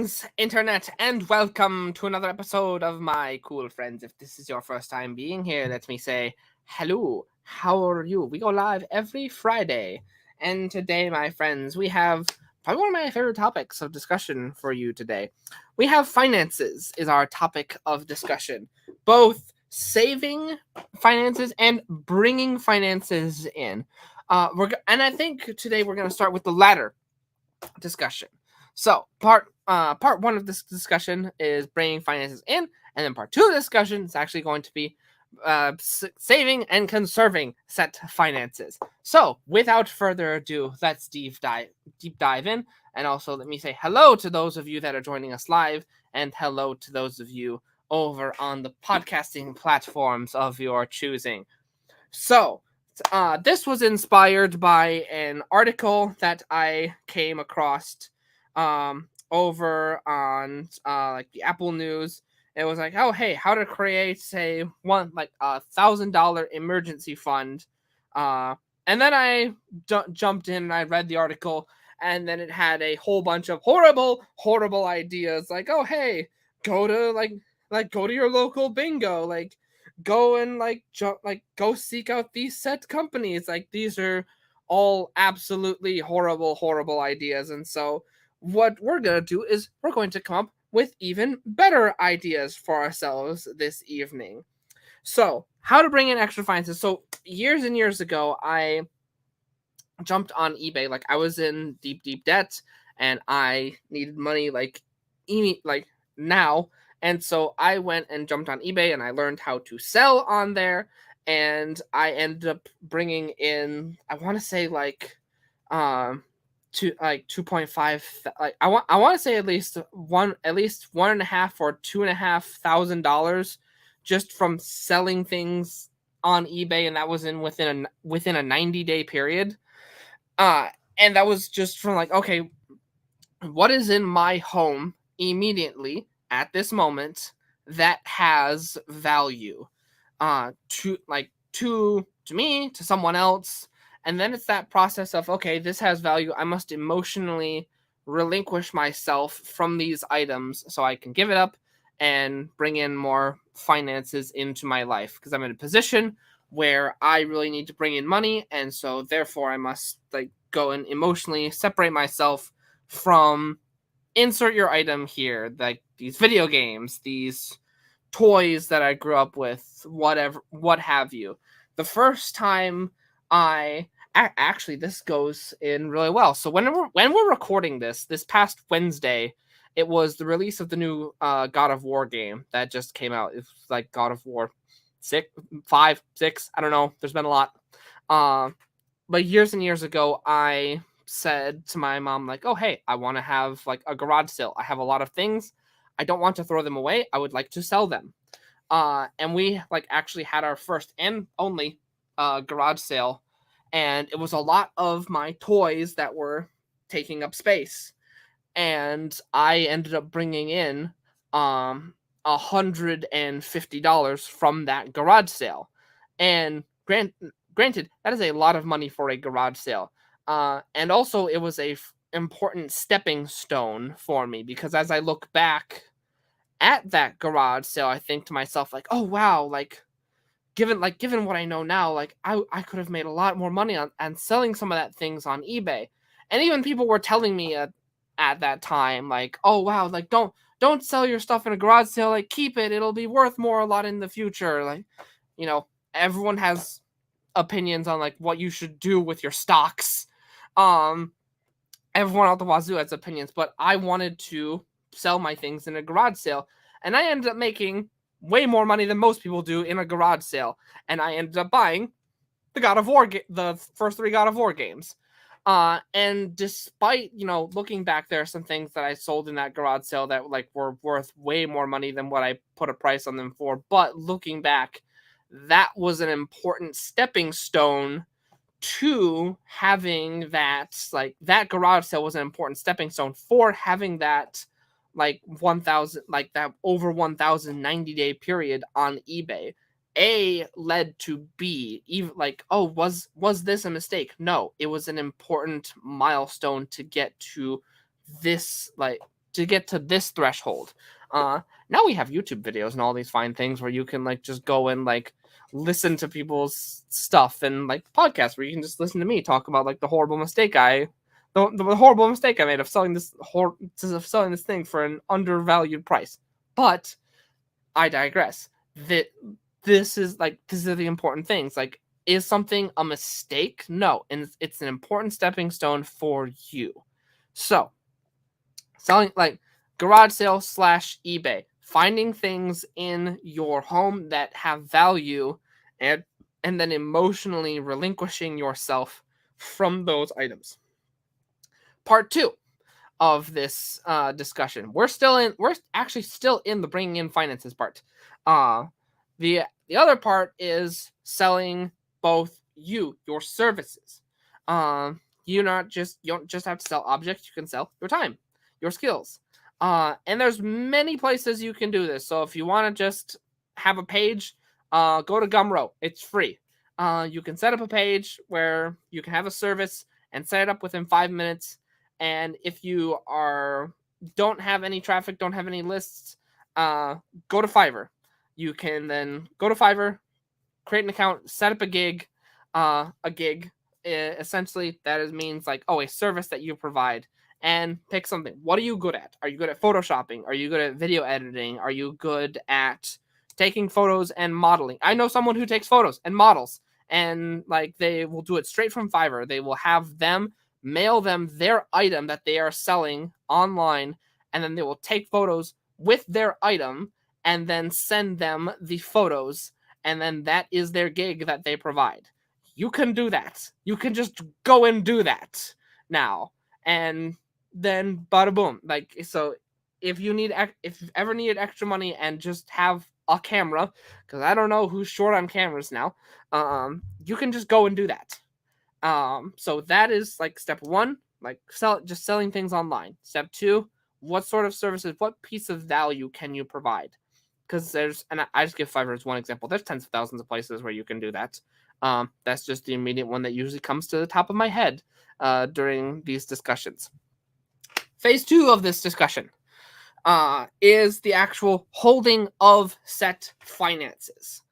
Greetings, Internet, and welcome to another episode of my cool friends. If this is your first time being here, let me say hello. How are you? We go live every Friday, and today, my friends, we have probably one of my favorite topics of discussion for you today. We have finances is our topic of discussion, both saving finances and bringing finances in. And I think today we're going to start with the latter discussion. So part one of this discussion is bringing finances in, and then part two of the discussion is actually going to be saving and conserving set finances. So without further ado, let's deep dive in, and also let me say hello to those of you that are joining us live, and hello to those of you over on the podcasting platforms of your choosing. So this was inspired by an article that I came across over on like the Apple News. It was like, oh hey, how to create a $1,000 emergency fund. And then I jumped in and I read the article, and then it had a whole bunch of horrible ideas. Like, oh hey, go to go to your local bingo, go and go seek out these set companies. Like, these are all absolutely horrible ideas. And so what we're going to do is we're going to come up with even better ideas for ourselves this evening. So how to bring in extra finances. So years and years ago, I jumped on eBay. Like, I was in deep debt, and I needed money like now. And so I went and jumped on eBay, and I learned how to sell on there, and I ended up bringing in, I want to say to 2.5, I want to say at least one and a half or $2,500 just from selling things on eBay, and that was within a 90-day period. And that was just from okay, what is in my home immediately at this moment that has value to me, to someone else. And then it's that process of, okay, this has value, I must emotionally relinquish myself from these items so I can give it up and bring in more finances into my life, because I'm in a position where I really need to bring in money, and so therefore I must go and emotionally separate myself from, insert your item here, like these video games, these toys that I grew up with, whatever, what have you. The first time actually, this goes in really well. So when we're recording this past Wednesday, it was the release of the new God of War game that just came out. It's like God of War 6, 5, 6. I don't know. There's been a lot. But years and years ago, I said to my mom, like, oh hey, I want to have like a garage sale. I have a lot of things. I don't want to throw them away. I would like to sell them. And we actually had our first and only garage sale, and it was a lot of my toys that were taking up space, and I ended up bringing in $150 from that garage sale. And granted, that is a lot of money for a garage sale. And also it was a important stepping stone for me, because as I look back at that garage sale, I think to myself, like, oh wow, given what I know now, I could have made a lot more money on selling some of that things on eBay. And even people were telling me at that time, like, oh wow, don't sell your stuff in a garage sale, keep it, it'll be worth more a lot in the future. Everyone has opinions on what you should do with your stocks. Everyone out the wazoo has opinions, but I wanted to sell my things in a garage sale, and I ended up making way more money than most people do in a garage sale, and I ended up buying the first 3 God of War games. And despite, looking back, there are some things that I sold in that garage sale that were worth way more money than what I put a price on them for. But looking back, that was an important stepping stone to having that, that garage sale was an important stepping stone for having that 1,000, that over 1,090-day period on eBay. A led to B, even oh, was this a mistake? No, it was an important milestone to get to this to get to this threshold. Now we have YouTube videos and all these fine things where you can like just go and like listen to people's stuff, and like podcasts where you can just listen to me talk about like the horrible mistake the horrible mistake I made of selling this thing for an undervalued price. But I digress. This is these are the important things. Like, is something a mistake? No, and it's an important stepping stone for you. So, selling like garage sale / eBay, finding things in your home that have value, and then emotionally relinquishing yourself from those items. Part 2 of this discussion. We're actually still in the bringing in finances part. The other part is selling both your services. You don't just have to sell objects. You can sell your time, your skills. And there's many places you can do this. So if you want to just have a page, go to Gumroad. It's free. You can set up a page where you can have a service and set it up within 5 minutes. And if you don't have any traffic, don't have any lists, go to Fiverr. You can then go to Fiverr, create an account, set up a gig. Essentially, that means like, a service that you provide, and pick something. What are you good at? Are you good at photoshopping? Are you good at video editing? Are you good at taking photos and modeling? I know someone who takes photos and models, and like they will do it straight from Fiverr. They will have them mail them their item that they are selling online, and then they will take photos with their item and then send them the photos, and then that is their gig that they provide. You can do that. You can just go and do that now, and then bada boom. Like, so if you ever needed extra money and just have a camera, because I don't know who's short on cameras now, you can just go and do that. So that is like step 1, like selling things online. Step 2, what sort of services, what piece of value can you provide? Because I just give Fiverr as one example. There's tens of thousands of places where you can do that. That's just the immediate one that usually comes to the top of my head during these discussions. Phase 2 of this discussion is the actual holding of set finances,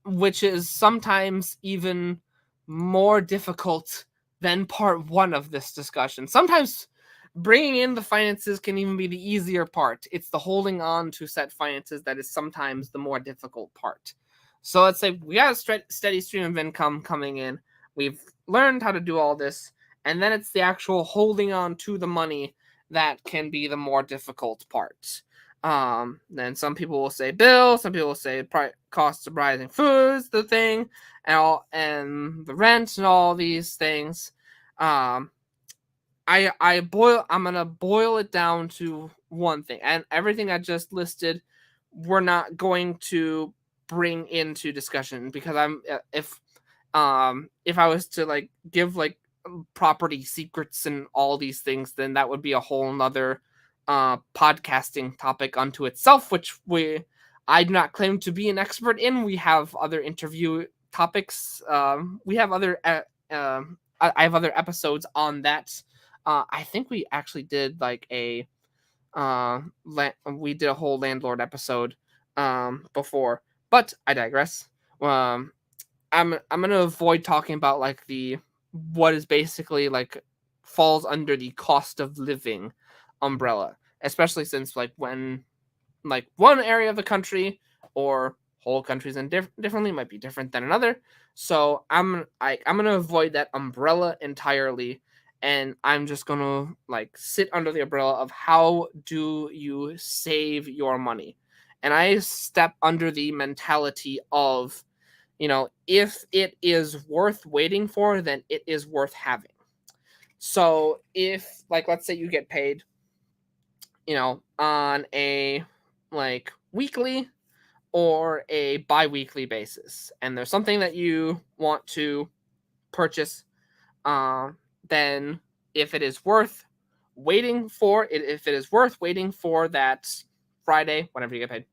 which is sometimes even more difficult than part 1 of this discussion. Sometimes bringing in the finances can even be the easier part. It's the holding on to set finances that is sometimes the more difficult part. So let's say we got a steady stream of income coming in. We've learned how to do all this, and then it's the actual holding on to the money that can be the more difficult part. Then some people will say bills, some people will say costs of rising foods, the thing, and the rent and all these things. I'm gonna boil it down to one thing, and everything I just listed, we're not going to bring into discussion, because if I was to like give like property secrets and all these things, then that would be a whole nother podcasting topic unto itself, which I do not claim to be an expert in. We have other interview topics. We have other I have other episodes on that. I think we actually did like we did a whole landlord episode before, but I digress. I'm gonna avoid talking about like what is basically like falls under the cost of living umbrella, especially since like when like one area of the country or whole countries and differently might be different than another. So I'm gonna avoid that umbrella entirely, and I'm just gonna like sit under the umbrella of how do you save your money, and I step under the mentality of, if it is worth waiting for, then it is worth having. So if like let's say you get paid, on a like weekly or a bi-weekly basis, and there's something that you want to purchase, then if it is worth waiting for that Friday, whenever you get paid,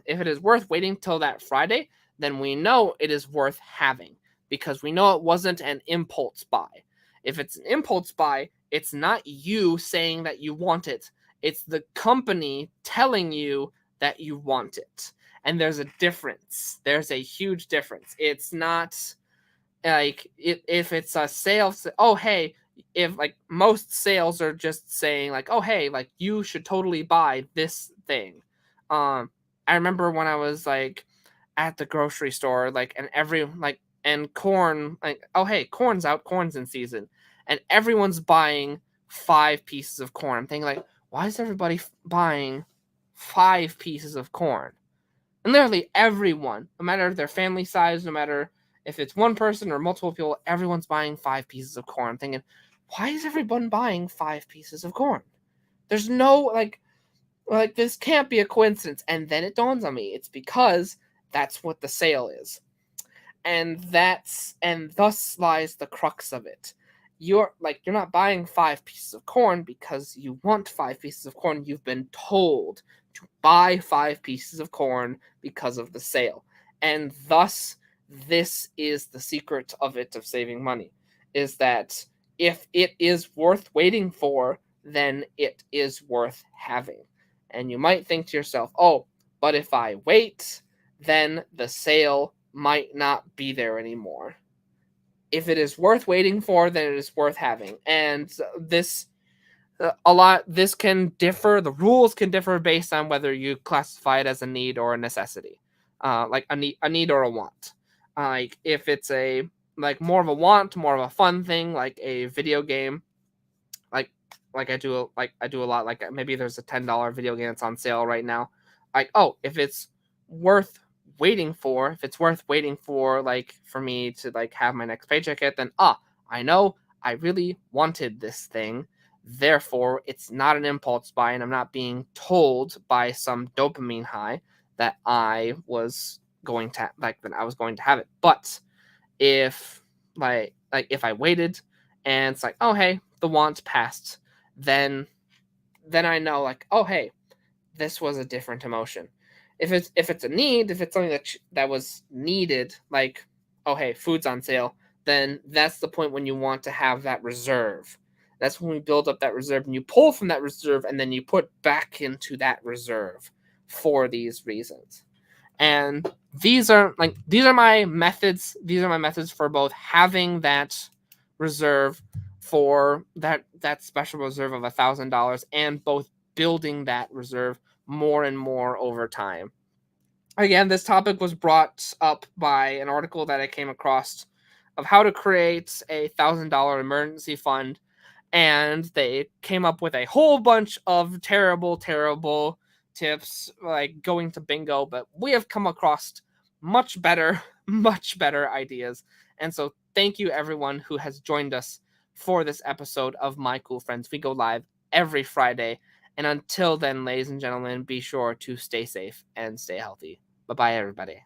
if it is worth waiting till that Friday, then we know it is worth having, because we know it wasn't an impulse buy. If it's an impulse buy, It's not you saying that you want it. It's the company telling you that you want it. And there's a difference. There's a huge difference. It's not like if it's a sale, oh hey, if like most sales are just saying like, oh hey, like you should totally buy this thing. I remember when I was like at the grocery store, like, and corn, like, oh hey, corn's out, corn's in season, and everyone's buying 5 pieces of corn. I'm thinking like, why is everybody buying 5 pieces of corn? And literally everyone, no matter their family size, no matter if it's one person or multiple people, everyone's buying 5 pieces of corn. I'm thinking, why is everyone buying 5 pieces of corn? There's no like this can't be a coincidence. And then it dawns on me, it's because that's what the sale is. And thus lies the crux of it. You're not buying 5 pieces of corn because you want 5 pieces of corn. You've been told to buy 5 pieces of corn because of the sale. And thus this is the secret of it, of saving money, is that if it is worth waiting for, then it is worth having. And you might think to yourself, oh, but if I wait, then the sale might not be there anymore. If it is worth waiting for, then it is worth having. And this can differ. The rules can differ based on whether you classify it as a need or a necessity, like a need or a want. Like if it's a more of a want, more of a fun thing, like a video game, like I do a lot. Like maybe there's a $10 video game that's on sale right now. Like, oh, if it's worth waiting for, like for me to like have my next paycheck hit, then I know I really wanted this thing. Therefore, it's not an impulse buy, and I'm not being told by some dopamine high that I was going to have it. But if if I waited and it's like, oh hey, the want passed, then I know like, oh hey, this was a different emotion. If it's a need, if it's something that was needed, like, oh hey, food's on sale, then that's the point when you want to have that reserve. That's when we build up that reserve, and you pull from that reserve, and then you put back into that reserve for these reasons. And these are my methods. These are my methods for both having that reserve, for that special reserve of $1,000, and both building that reserve more and more over time. Again, this topic was brought up by an article that I came across of how to create a $1,000 emergency fund, and they came up with a whole bunch of terrible tips, like going to bingo, but we have come across much better ideas. And so thank you everyone who has joined us for this episode of My Cool Friends. We go live every Friday. And until then, ladies and gentlemen, be sure to stay safe and stay healthy. Bye-bye, everybody.